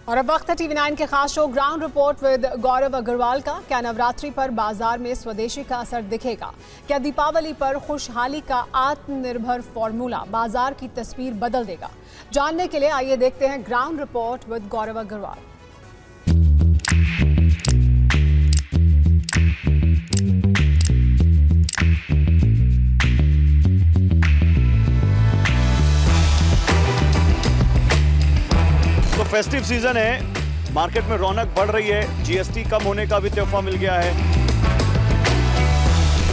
और अब वक्त है TV9 के खास show ground report with Gaurav Agarwal का। क्या नवरात्रि पर बाजार में स्वदेशी का असर दिखेगा? क्या दीपावली पर खुशहाली का आत्मनिर्भर फॉर्मूला बाजार की तस्वीर बदल देगा? जानने के लिए आइए देखते हैं ground report with Gaurav Agarwal. Festive season है, मार्केट में रौनक बढ़ रही है, जीएसटी कम होने का भी तोहफा मिल गया है।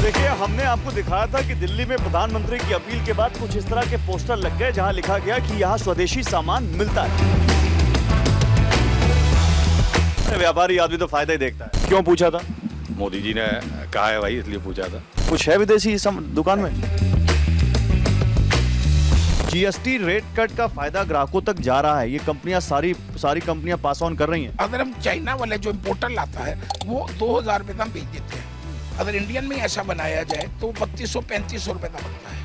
देखिए, हमने आपको दिखाया था कि दिल्ली में प्रधानमंत्री की अपील के बाद कुछ इस तरह के पोस्टर लग गए जहां लिखा गया कि यहां स्वदेशी सामान मिलता है। व्यापारी आदमी तो फायदा ही देखता है। क्यों पूछा था? मोदी जी ने कहा है भाई, इसलिए पूछा था। कुछ है विदेशी दुकान में? जीएसटी रेट कट का फायदा ग्राहकों तक जा रहा है। ये कंपनियां सारी कंपनियां पास ऑन कर रही हैं। अगर हम चाइना वाले जो इम्पोर्टर लाता है वो 2000 रुपए का बेच देते हैं। अगर इंडियन में ऐसा बनाया जाए तो 3200-3500 रुपए का बनता है।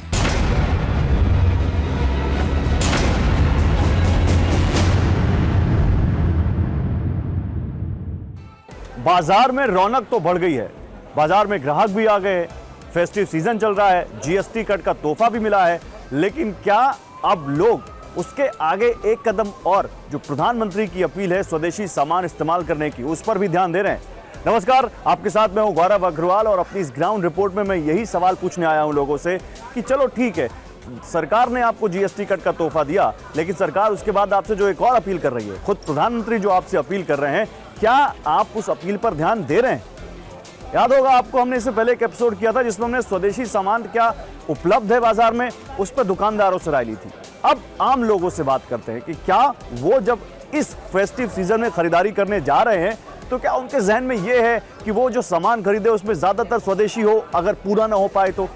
बाजार में रौनक तो बढ़ गई है, बाजार में ग्राहक भी आ गए, फेस्टिव सीजन चल रहा है, जीएसटी कट का तोहफा भी मिला है। लेकिन क्या अब लोग उसके आगे एक कदम और, जो प्रधानमंत्री की अपील है स्वदेशी सामान इस्तेमाल करने की, उस पर भी ध्यान दे रहे हैं? नमस्कार, आपके साथ मैं हूं गौरव अग्रवाल और अपनी इस ग्राउंड रिपोर्ट में मैं यही सवाल पूछने आया हूं लोगों से कि चलो ठीक है, सरकार ने आपको जीएसटी कट का तोहफा दिया, लेकिन सरकार उसके बाद आपसे जो एक और अपील कर रही है, खुद प्रधानमंत्री जो आपसे अपील कर रहे हैं, क्या आप उस अपील पर ध्यान दे रहे हैं? याद होगा आपको, हमने इससे पहले एक एपिसोड किया था जिसमें हमने स्वदेशी सामान क्या उपलब्ध है बाजार में, उस पर दुकानदारों से राय ली थी। अब आम लोगों से बात करते हैं कि क्या वो जब इस फेस्टिव सीजन में खरीदारी करने जा रहे हैं तो क्या उनके जहन में ये है कि वो जो सामान खरीदे उसमें ज्यादातर स्वदेशी हो, अगर पूरा ना हो पाए तो?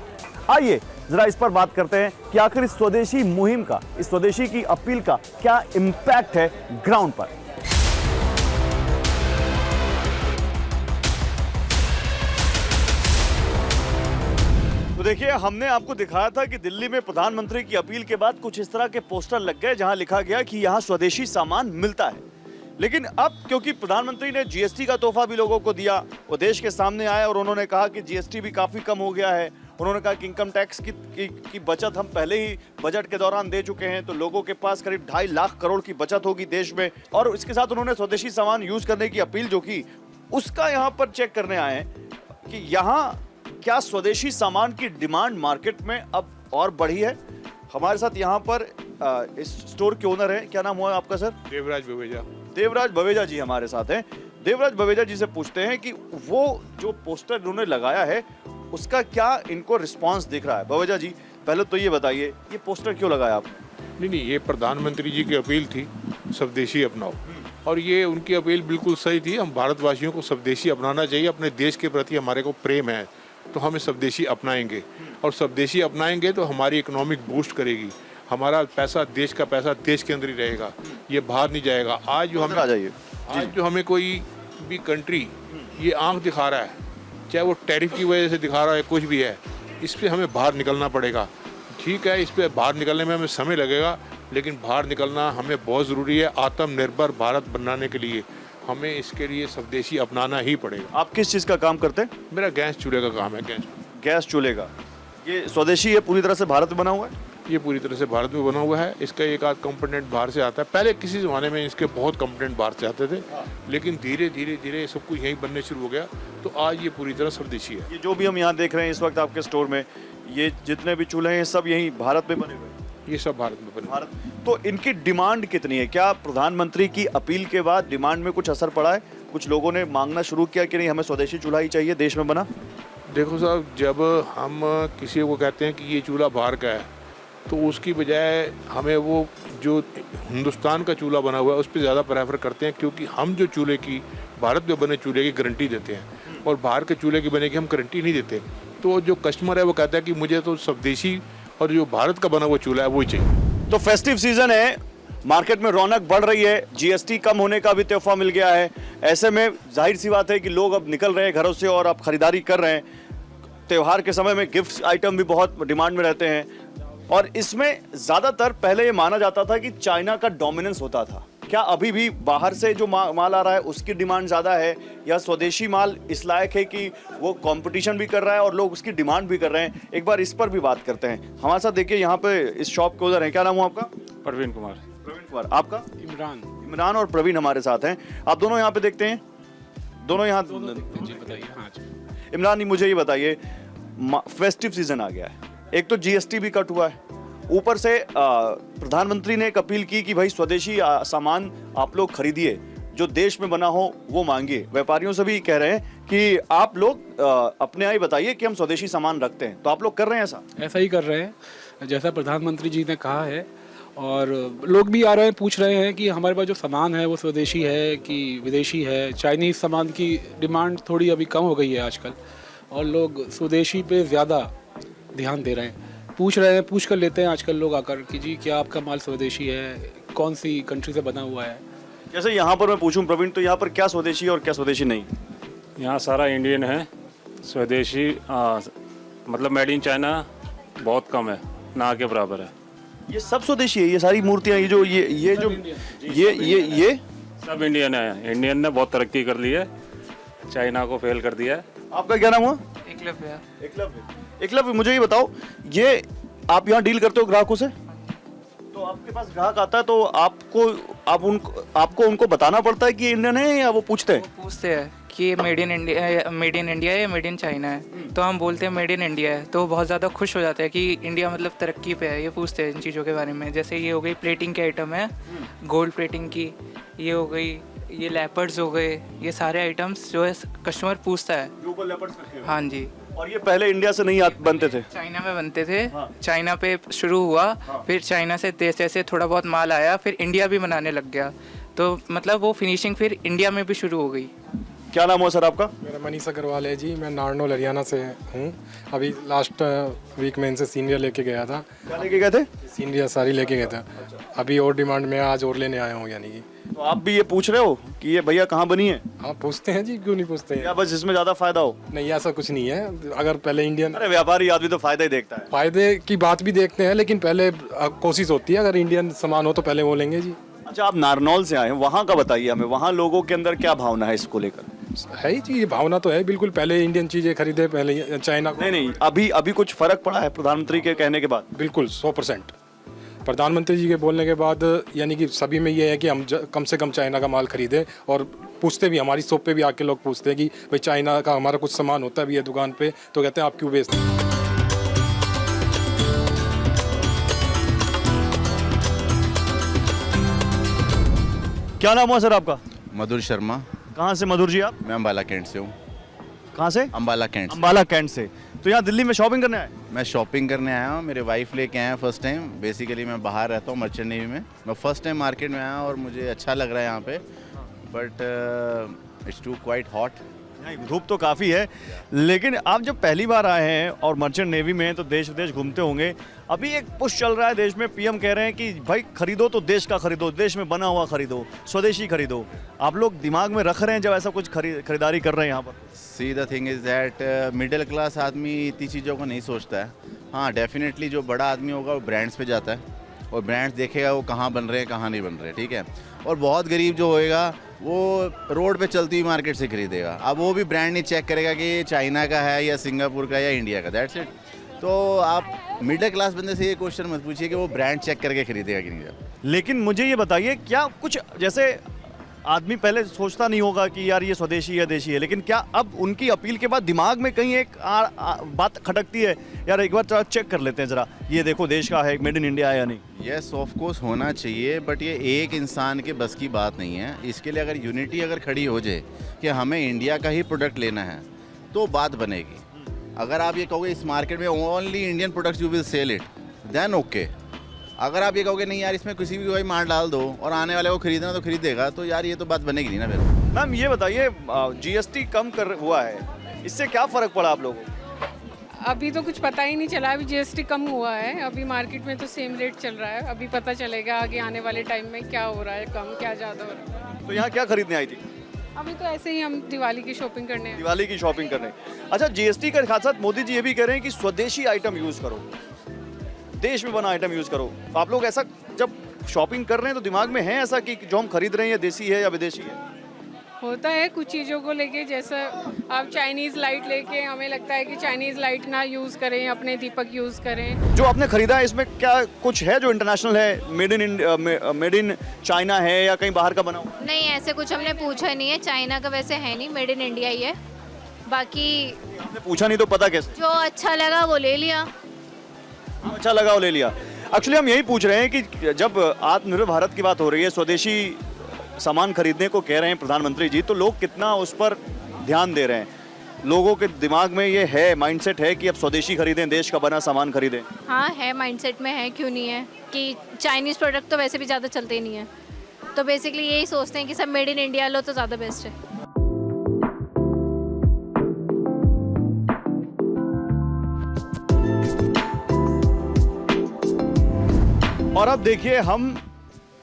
आइए जरा इस पर बात करते हैं कि आखिर इस स्वदेशी मुहिम का, इस स्वदेशी की अपील का क्या इंपैक्ट है ग्राउंड पर। तो देखिए, हमने आपको दिखाया था कि दिल्ली में प्रधानमंत्री की अपील के बाद कुछ इस तरह के पोस्टर लग गए जहां लिखा गया कि यहां स्वदेशी सामान मिलता है। लेकिन अब क्योंकि प्रधानमंत्री ने जीएसटी का तोहफा भी लोगों को दिया, वो देश के सामने आए और उन्होंने कहा कि जीएसटी भी काफी कम हो गया है। उन्होंने कहा कि इनकम टैक्स की बचत हम पहले ही बजट के दौरान दे चुके हैं, तो लोगों के पास करीब 2.5 लाख करोड़ की बचत होगी देश में। और इसके साथ उन्होंने स्वदेशी सामान यूज करने की अपील जो की, उसका यहाँ पर चेक करने आए हैं कि यहाँ क्या स्वदेशी सामान की डिमांड मार्केट में अब और बढ़ी है। हमारे साथ यहाँ पर इस स्टोर के ओनर हैं, क्या नाम हुआ आपका सर? देवराज बवेजा। देवराज बवेजा जी हमारे साथ हैं। देवराज बवेजा जी से पूछते हैं कि वो जो पोस्टर उन्होंने लगाया है उसका क्या इनको रिस्पांस दिख रहा है। बवेजा जी, पहले तो ये बताइए, ये पोस्टर क्यों लगाया आप? नहीं, ये प्रधानमंत्री जी की अपील थी, स्वदेशी अपनाओ, और ये उनकी अपील बिल्कुल सही थी। हम भारतवासियों को स्वदेशी अपनाना चाहिए। अपने देश के प्रति हमारे को प्रेम है तो हमें स्वदेशी अपनाएंगे, और स्वदेशी अपनाएंगे तो हमारी इकोनॉमिक बूस्ट करेगी। हमारा पैसा, देश का पैसा देश के अंदर ही रहेगा, ये बाहर नहीं जाएगा। आज जो हमें कोई भी कंट्री ये आंख दिखा रहा है, चाहे वो टैरिफ की वजह से दिखा रहा है, कुछ भी है, इस पर हमें बाहर निकलना पड़ेगा। ठीक है, इस पर बाहर निकलने में हमें समय लगेगा, लेकिन बाहर निकलना हमें बहुत ज़रूरी है। आत्मनिर्भर भारत बनाने के लिए हमें इसके लिए स्वदेशी अपनाना ही पड़ेगा। आप किस चीज़ का काम करते हैं? मेरा गैस चूल्हे का काम है। गैस चूल्हे का ये स्वदेशी है, पूरी तरह से भारत में बना हुआ है? ये पूरी तरह से भारत में बना हुआ है। इसका एक आध कंपोनेंट बाहर से आता है। पहले किसी ज़माने में इसके बहुत कंपोनेंट बाहर से आते थे, लेकिन धीरे धीरे सब कुछ यहीं बनने शुरू हो गया, तो आज ये पूरी तरह स्वदेशी है। ये जो भी हम यहाँ देख रहे हैं इस वक्त आपके स्टोर में, ये जितने भी चूल्हे हैं सब यहीं भारत में बने हुए हैं? ये सब भारत में बने। भारत। तो इनकी डिमांड कितनी है? क्या प्रधानमंत्री की अपील के बाद डिमांड में कुछ असर पड़ा है? कुछ लोगों ने मांगना शुरू किया कि नहीं, हमें स्वदेशी चूल्हा ही चाहिए, देश में बना? देखो साहब, जब हम किसी को कहते हैं कि ये चूल्हा बाहर का है, तो उसकी बजाय हमें वो जो हिंदुस्तान का चूल्हा बना हुआ है उस पर ज़्यादा प्रेफर करते हैं, क्योंकि हम जो चूल्हे की, भारत में बने चूल्हे की गारंटी देते हैं, और बाहर के चूल्हे की बने की हम गारंटी नहीं देते। तो जो कस्टमर है वो कहता है कि मुझे तो स्वदेशी और जो भारत का बना हुआ चूल्हा है वही चाहिए। तो फेस्टिव सीजन है, मार्केट में रौनक बढ़ रही है, जीएसटी कम होने का भी तोहफा मिल गया है। ऐसे में जाहिर सी बात है कि लोग अब निकल रहे हैं घरों से और अब खरीदारी कर रहे हैं। त्योहार के समय में गिफ्ट आइटम भी बहुत डिमांड में रहते हैं, और इसमें ज़्यादातर पहले ये माना जाता था कि चाइना का डोमिनेंस होता था, क्या अभी भी बाहर से जो माल आ रहा है उसकी डिमांड ज़्यादा है, या स्वदेशी माल इस लायक है कि वो कंपटीशन भी कर रहा है और लोग उसकी डिमांड भी कर रहे हैं? एक बार इस पर भी बात करते हैं। हमारे साथ देखिए यहाँ पे इस शॉप के उधर है, क्या नाम हुआ आपका? प्रवीण कुमार। प्रवीण कुमार। आपका? इमरान और प्रवीण हमारे साथ हैं। आप दोनों यहाँ पे देखते हैं, दोनों यहाँ। जी बताइए। हाँ जी। इमरान जी मुझे ये बताइए, फेस्टिव सीजन आ गया है, एक तो जीएसटी भी कट हुआ है, ऊपर से प्रधानमंत्री ने एक अपील की कि भाई स्वदेशी सामान आप लोग खरीदिए, जो देश में बना हो वो मांगिए। व्यापारियों से भी कह रहे हैं कि आप लोग अपने यहाँ ही बताइए कि हम स्वदेशी सामान रखते हैं, तो आप लोग कर रहे हैं ऐसा? ऐसा ही कर रहे हैं जैसा प्रधानमंत्री जी ने कहा है, और लोग भी आ रहे हैं, पूछ रहे हैं कि हमारे पास जो सामान है वो स्वदेशी है कि विदेशी है। चाइनीज़ सामान की डिमांड थोड़ी अभी कम हो गई है आजकल, और लोग स्वदेशी पे ज़्यादा ध्यान दे रहे हैं। पूछ रहे हैं, पूछ कर लेते हैं आजकल लोग आकर कि जी क्या आपका माल स्वदेशी है, कौन सी कंट्री से बना हुआ है। जैसे यहाँ पर मैं पूछूं प्रवीण, तो यहाँ पर क्या स्वदेशी है और क्या स्वदेशी नहीं? यहाँ सारा इंडियन है, स्वदेशी मतलब मेड इन चाइना बहुत कम है, ना के बराबर है। ये सब स्वदेशी है, ये सारी मूर्तियाँ, ये जो ये जो ये सब इंडियन है। इंडियन ने बहुत तरक्की कर ली है, चाइना को फेल कर दिया है। आपका क्या नाम हुआ? एकलव्य। एकलव्य, मुझे ये बताओ, ये आप यहाँ डील करते हो ग्राहकों से, तो आपके पास ग्राहक आता है तो आपको उनको बताना पड़ता है कि इंडियन है, या वो पूछते हैं? पूछते हैं कि ये मेड इन इंडिया है या मेड इन चाइना है, तो हम बोलते हैं मेड इन इंडिया है, तो बहुत ज़्यादा खुश हो जाते हैं कि इंडिया मतलब तरक्की पे है। ये पूछते हैं इन चीज़ों के बारे में, जैसे ये हो गई प्लेटिंग के आइटम है, गोल्ड प्लेटिंग की, ये हो गई, ये लेपर्ड्स हो गए, ये सारे आइटम्स जो है कस्टमर पूछता है। हाँ जी। और ये पहले इंडिया से नहीं बनते थे? चाइना में बनते थे। चाइना पे शुरू हुआ, फिर चाइना से जैसे थोड़ा बहुत माल आया, फिर इंडिया भी बनाने लग गया, तो मतलब वो फिनिशिंग फिर इंडिया में भी शुरू हो गई। क्या नाम हुआ सर आपका? मेरा मनीष अग्रवाल है जी, मैं नारनौल हरियाणा से हूँ। अभी लास्ट वीक में इनसे सीनियर लेके गया था। क्या लेके गए थे? सीनियर सारी लेके गए थे। अभी और डिमांड में आज और लेने आया हूँ, यानी कि। तो आप भी ये पूछ रहे हो कि ये भैया कहाँ बनी है? आप पूछते हैं जी, क्यों नहीं पूछते हैं? या बस इसमें ज़्यादा फायदा हो? नहीं, ऐसा कुछ नहीं है। अगर पहले इंडियन, अरे व्यापारी आदमी तो फायदा ही देखता है। फायदे की बात भी देखते हैं, लेकिन पहले कोशिश होती है अगर इंडियन सामान हो तो पहले वो लेंगे जी। अच्छा, आप नारनौल से आए हैं, वहाँ का बताइए हमें, वहाँ लोगों के अंदर क्या भावना है इसको लेकर? है ही जी, ये भावना तो है बिल्कुल, पहले इंडियन चीज़ें खरीदे, पहले चाइना को। नहीं, अभी कुछ फर्क पड़ा है प्रधानमंत्री के कहने के बाद? बिल्कुल 100%। प्रधानमंत्री जी के बोलने के बाद यानी कि सभी में ये है कि हम कम से कम चाइना का माल खरीदें, और पूछते भी, हमारी शॉप पे भी आके लोग पूछते हैं कि भाई चाइना का हमारा कुछ सामान होता भी है दुकान पे, तो कहते हैं आप क्यों बेचते हैं। क्या नाम हुआ सर आपका? मधुर शर्मा। कहाँ से मधुर जी आप? मैं अम्बाला कैंट से हूँ। कहाँ से? अम्बाला कैंट से। अम्बाला कैंट से। तो यहाँ दिल्ली में शॉपिंग करने आए? मैं शॉपिंग करने आया हूँ, मेरे वाइफ लेके आए हैं फर्स्ट टाइम। बेसिकली मैं बाहर रहता हूँ मर्चेंट नेवी में, मैं फर्स्ट टाइम मार्केट में आया और मुझे अच्छा लग रहा है यहाँ पे, but it's too quite hot. नहीं, धूप तो काफ़ी है, लेकिन आप जब पहली बार आए हैं और मर्चेंट नेवी में, तो देश विदेश घूमते होंगे। अभी एक पुश चल रहा है देश में, पीएम कह रहे हैं कि भाई खरीदो तो देश का खरीदो, देश में बना हुआ खरीदो, स्वदेशी खरीदो। आप लोग दिमाग में रख रहे हैं जब ऐसा कुछ खरीदारी कर रहे हैं यहाँ पर? See the thing is that middle class आदमी इतनी चीज़ों को नहीं सोचता है। हाँ, डेफिनेटली जो बड़ा आदमी होगा वो ब्रांड्स पे जाता है, और ब्रांड्स देखेगा वो कहाँ बन रहे हैं कहाँ नहीं बन रहे, ठीक है। और बहुत गरीब जो होएगा वो रोड पे चलती हुई मार्केट से खरीदेगा। अब वो भी ब्रांड नहीं चेक करेगा कि ये चाइना का है या सिंगापुर का या इंडिया का, दैट्स इट। तो आप मिडिल क्लास बंदे से ये क्वेश्चन मत पूछिए कि वो ब्रांड चेक करके खरीदेगा कि नहीं। लेकिन मुझे ये बताइए, क्या कुछ जैसे आदमी पहले सोचता नहीं होगा कि यार ये स्वदेशी है देशी है, लेकिन क्या अब उनकी अपील के बाद दिमाग में कहीं एक बात खटकती है, यार एक बार चेक कर लेते हैं ज़रा, ये देखो देश का है, मेड इन इंडिया है या नहीं? यस, ऑफ कोर्स होना चाहिए, बट ये एक इंसान के बस की बात नहीं है। इसके लिए अगर यूनिटी अगर खड़ी हो जाए कि हमें इंडिया का ही प्रोडक्ट लेना है, तो बात बनेगी। अगर आप ये कहोगे इस मार्केट में only Indian products you will sell it, then okay. अगर आप ये कहोगे नहीं यार इसमें किसी भी कोई माल डाल दो और आने वाले को खरीदना तो खरीदेगा, तो यार ये तो बात बनेगी नहीं ना फिर। मैम ये बताइए, जीएसटी कम कर हुआ है, इससे क्या फ़र्क पड़ा आप लोगों को? अभी तो कुछ पता ही नहीं चला, अभी जीएसटी कम हुआ है, अभी मार्केट में तो सेम रेट चल रहा है। अभी पता चलेगा आगे आने वाले टाइम में क्या हो रहा है, कम क्या ज़्यादा हो रहा है। तो यहाँ क्या खरीदने आई थी? अभी तो ऐसे ही हम दिवाली की शॉपिंग करने हैं। दिवाली की शॉपिंग करने। अच्छा, जीएसटी के साथ साथ मोदी जी ये भी कह रहे हैं कि स्वदेशी आइटम यूज़ करो, देश में बना आइटम यूज़ करो। आप लोग ऐसा जब शॉपिंग कर रहे हैं तो दिमाग में है ऐसा कि जो हम खरीद रहे हैं ये देसी है या विदेशी है? होता है कुछ चीज़ों को लेके, जैसा आप चाइनीज़ लाइट लेके हमें लगता है कि चाइनीज़ लाइट ना यूज़ करें, अपने दीपक यूज़ करें। जो आपने खरीदा है इसमें क्या कुछ है जो इंटरनेशनल है, मेड इन चाइना है या कहीं बाहर का बना हुआ? नहीं, ऐसे कुछ हमने पूछा नहीं है, चाइना का वैसे है नहीं, मेड इन इंडिया ही है। बाकी आपने पूछा नहीं तो पता कैसे? जो अच्छा लगा वो ले लिया। अच्छा लगा वो ले लिया। एक्चुअली हम यही पूछ रहे हैं कि जब आत्मनिर्भर भारत की बात हो रही है, स्वदेशी सामान खरीदने को कह रहे हैं प्रधानमंत्री जी, तो लोग कितना उस पर ध्यान दे रहे हैं? लोगों के दिमाग में ये है, माइंडसेट है कि अब स्वदेशी खरीदें, देश का बना सामान खरीदें? हाँ है, माइंडसेट में है, क्यों नहीं है कि चाइनीज़ प्रोडक्ट तो वैसे भी ज़्यादा चलते ही नहीं है, तो बेसिकली यही सोचते हैं कि सब मेड इन इंडिया लो तो ज़्यादा बेस्ट है। और अब देखिए हम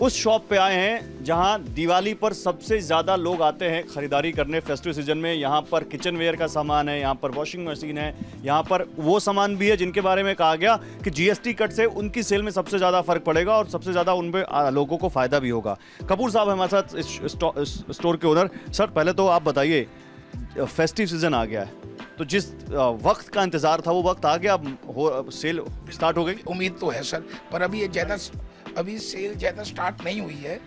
उस शॉप पे आए हैं जहां दिवाली पर सबसे ज़्यादा लोग आते हैं खरीदारी करने फेस्टिव सीजन में। यहाँ पर किचन वेयर का सामान है, यहाँ पर वॉशिंग मशीन है, यहाँ पर वो सामान भी है जिनके बारे में कहा गया कि जीएसटी कट से उनकी सेल में सबसे ज़्यादा फर्क पड़ेगा और सबसे ज़्यादा उन पे लोगों को फ़ायदा भी होगा। कपूर साहब हमारे साथ इस स्टोर के ओनर। सर पहले तो आप बताइए, फेस्टिव सीजन आ गया है तो जिस वक्त का इंतज़ार था वो वक्त आ गया, अब सेल स्टार्ट हो गई? उम्मीद तो है सर, पर अभी सेल ज़्यादा स्टार्ट नहीं हुई है।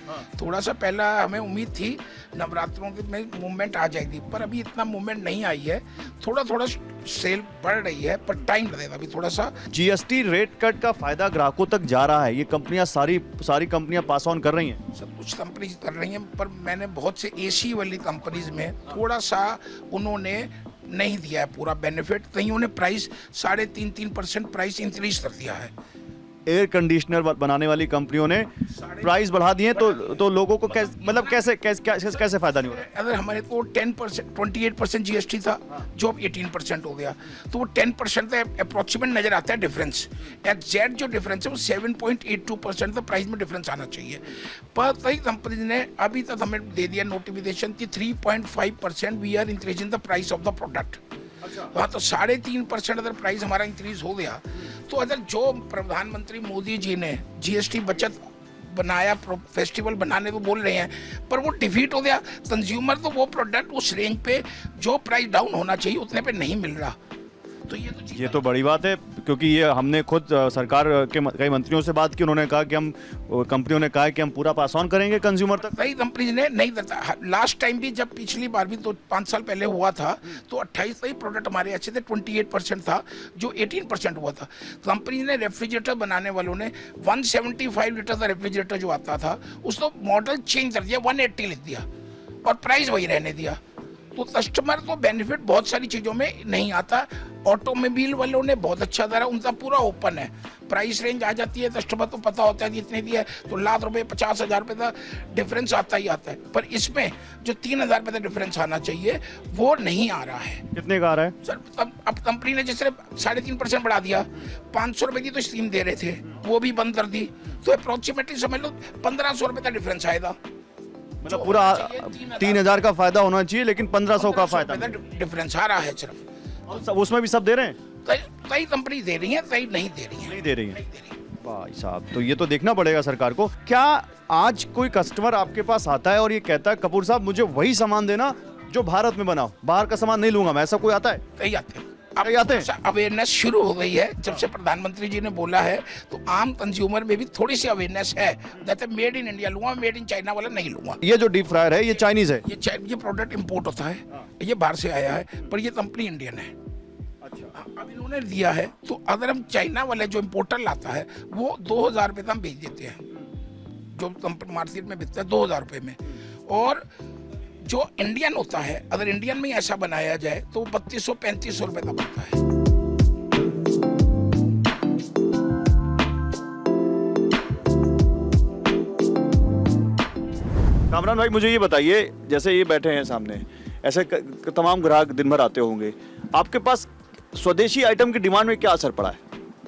थोड़ा सा पहला हमें उम्मीद थी नवरात्रों में मूवमेंट आ जाएगी, पर अभी इतना मूवमेंट नहीं आई है। थोड़ा थोड़ा सेल बढ़ रही है, पर टाइम लगेगा अभी थोड़ा सा। जीएसटी रेट कट का फायदा ग्राहकों तक जा रहा है, ये कंपनियां सारी कंपनियां पास ऑन कर रही हैं? सब कुछ कंपनीज कर रही हैं, पर मैंने बहुत से एसी वाली कंपनीज में थोड़ा सा उन्होंने नहीं दिया है पूरा बेनिफिट, कहीं उन्हें प्राइस 3.5% प्राइस इंक्रीज कर दिया है। एयर कंडीशनर बनाने वाली कंपनियों ने प्राइस बढ़ा दिए तो लोगों को कैसे फायदा नहीं हो रहा? अगर हमारे को 10% 28% जीएसटी था जो अब 18% हो गया, तो वो 10% अप्रोक्सीमेट नजर आता है डिफरेंस। एग्जैक्ट जो डिफरेंस है वो 7.82% का प्राइस में डिफरेंस आना चाहिए। पर कई कंपनी ने अभी तक हमें दे दिया नोटिफिकेशन कि 3.5% we are increasing the price of the product. हाँ, तो 3.5% अगर प्राइस हमारा इंक्रीज हो गया, तो अगर जो प्रधानमंत्री मोदी जी ने जीएसटी बचत बनाया, फेस्टिवल बनाने को बोल रहे हैं, पर वो डिफीट हो गया। कंज्यूमर तो वो प्रोडक्ट उस रेंज पे जो प्राइस डाउन होना चाहिए उतने पे नहीं मिल रहा। तो ये तो बड़ी बात है, क्योंकि ये हमने खुद सरकार के कई मंत्रियों से बात की, उन्होंने कहा कि हम कंपनियों ने कहा कि हम पूरा पास ऑन करेंगे कंज्यूमर तक। कई कंपनी ने नहीं करता। लास्ट टाइम भी जब पिछली बार भी तो 5 साल पहले हुआ था, तो 28 कई प्रोडक्ट हमारे अच्छे थे, 28% था जो 18% हुआ था। कंपनी ने रेफ्रिजरेटर बनाने वालों ने 175 लीटर का रेफ्रिजरेटर जो आता था उसको मॉडल चेंज कर दिया, 180 लिख दिया और प्राइस वही रहने दिया। तो कस्टमर को बेनिफिट बहुत सारी चीज़ों में नहीं आता। ऑटोमोबाइल वालों ने बहुत अच्छा करा, उनका पूरा ओपन है, प्राइस रेंज आ जाती है, कस्टमर को पता होता है कि इतने दिया है, तो लाख रुपए 50,000 रुपये का डिफरेंस आता ही आता है। पर इसमें जो 3,000 रुपये का डिफरेंस आना चाहिए वो नहीं आ रहा है। कितने का आ रहा है सर? अब कंपनी ने जैसे 3.5% बढ़ा दिया, 500 रुपये की तो स्कीम दे रहे थे वो भी बंद कर दी, तो अप्रोक्सीमेटली समझ लो 1,500 रुपये का डिफरेंस आएगा। मतलब पूरा 3,000 का फायदा होना चाहिए, लेकिन 1,500 का फायदा डिफरेंस आ रहा है सिर्फ। उसमें भी सब दे रहे हैं? कई कंपनी दे रही है, कई नहीं दे रही है। भाई साहब, तो ये तो देखना पड़ेगा सरकार को। क्या आज कोई कस्टमर आपके पास आता है और ये कहता है कपूर साहब मुझे वही सामान देना जो भारत में बना हो, बाहर का सामान नहीं लूंगा मैं, ऐसा कोई आता है? कई आते हैं। अवेयरनेस शुरू हो गई है जब से प्रधानमंत्री जी ने बोला है, तो आम कंज्यूमर में भी थोड़ी सी अवेयरनेस है। जैसे मेड इन इंडिया लूंगा, मेड इन चाइना वाला नहीं लूंगा। ये जो डीप फ्रायर है ये चाइनीज है? ये प्रोडक्ट इंपोर्ट होता है, ये बाहर से आया है, पर ये कंपनी इंडियन है। अच्छा, अब इन्होंने दिया है, तो अगर हम चाइना वाले जो इम्पोर्टर लाता है वो 2,000 रुपये का हम बेच देते हैं, जो कंपनी मार्केट में बेचता है 2,000 रुपये में। और जो इंडियन होता है, अगर इंडियन में ऐसा बनाया जाए तो 3,200-3,500 रुपये का पड़ता है। कामरान भाई मुझे ये बताइए, जैसे ये बैठे हैं सामने, ऐसे तमाम ग्राहक दिन भर आते होंगे, आपके पास स्वदेशी आइटम की डिमांड में क्या असर पड़ा है?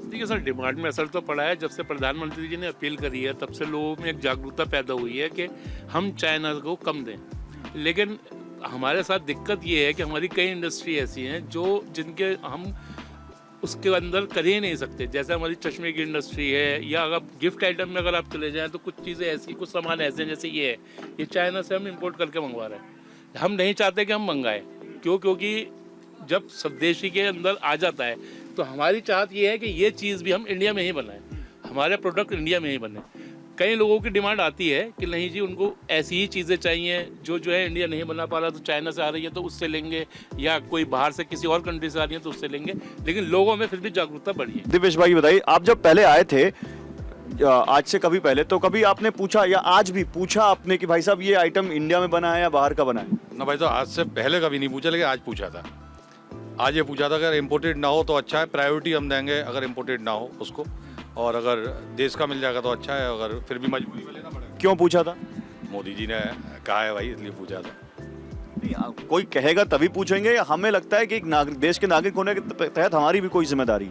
देखिए सर, डिमांड में असर तो पड़ा है। जब से प्रधानमंत्री जी ने अपील करी है तब से लोगों में एक जागरूकता पैदा हुई है कि हम चाइना को कम दें। लेकिन हमारे साथ दिक्कत ये है कि हमारी कई इंडस्ट्री ऐसी हैं जिनके हम उसके अंदर कर ही नहीं सकते। जैसे हमारी चश्मे की इंडस्ट्री है, या अगर गिफ्ट आइटम में अगर आप चले जाएं तो कुछ चीज़ें ऐसी, कुछ सामान ऐसे हैं, जैसे ये है, ये चाइना से हम इंपोर्ट करके मंगवा रहे हैं। हम नहीं चाहते कि हम मंगाएं, क्योंकि जब स्वदेशी के अंदर आ जाता है तो हमारी चाहत ये है कि ये चीज़ भी हम इंडिया में ही बनाएं, हमारे प्रोडक्ट इंडिया में ही बने। कई लोगों की डिमांड आती है कि नहीं जी, उनको ऐसी ही चीज़ें चाहिए जो है इंडिया नहीं बना पा रहा, तो चाइना से आ रही है तो उससे लेंगे, या कोई बाहर से किसी और कंट्री से आ रही है तो उससे लेंगे। लेकिन लोगों में फिर भी जागरूकता बढ़ी है। दिवेश भाई बताइए, आप जब पहले आए थे आज से कभी पहले, तो कभी आपने पूछा या आज भी पूछा आपने कि भाई साहब ये आइटम इंडिया में बना है या बाहर का बना है? ना भाई, तो आज से पहले कभी नहीं पूछा, लेकिन आज पूछा था। आज ये पूछा था अगर इम्पोर्टेड ना हो तो अच्छा है, प्रायोरिटी हम देंगे अगर इम्पोर्टेड ना हो उसको, और अगर देश का मिल जाएगा तो अच्छा है, अगर फिर भी मजबूरी में लेना पड़ेगा। क्यों पूछा था? मोदी जी ने कहा है भाई, इसलिए पूछा था। नहीं, कोई कहेगा तभी पूछेंगे, या हमें लगता है कि एक नागरिक, देश के नागरिक होने के तहत हमारी भी कोई जिम्मेदारी?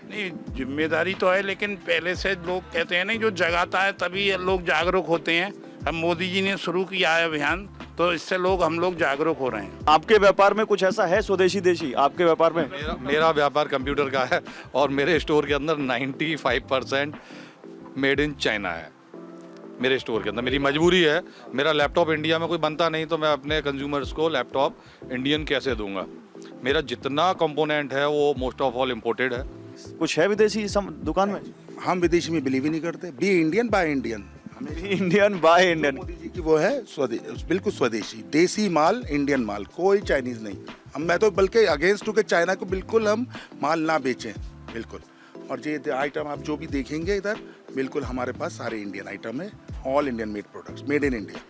नहीं, जिम्मेदारी तो है, लेकिन पहले से लोग कहते हैं नहीं, जो जगाता है तभी लोग जागरूक होते हैं। हम मोदी जी ने शुरू किया है अभियान, तो इससे हम लोग जागरूक हो रहे हैं। आपके व्यापार में कुछ ऐसा है स्वदेशी देशी आपके व्यापार में? मेरा व्यापार कंप्यूटर का है और मेरे स्टोर के अंदर 95% मेड इन चाइना है। मेरे स्टोर के अंदर मेरी मजबूरी है, मेरा लैपटॉप इंडिया में कोई बनता नहीं तो मैं अपने कंज्यूमर्स को लैपटॉप इंडियन कैसे दूंगा। मेरा जितना कंपोनेंट है वो मोस्ट ऑफ ऑल इम्पोर्टेड है। कुछ है विदेशी दुकान में? हम विदेशी में बिलीव ही नहीं करते। Be Indian buy Indian. Indian buy Indian. Modi ji की वो है बिल्कुल स्वदेशी, देसी माल, इंडियन माल, कोई चाइनीज नहीं। मैं तो बल्कि अगेंस्ट हूँ कि चाइना को बिल्कुल हम माल ना बेचें, बिल्कुल। और ये आइटम आप जो भी देखेंगे इधर, बिल्कुल हमारे पास सारे इंडियन आइटम है, all Indian made products, made in India.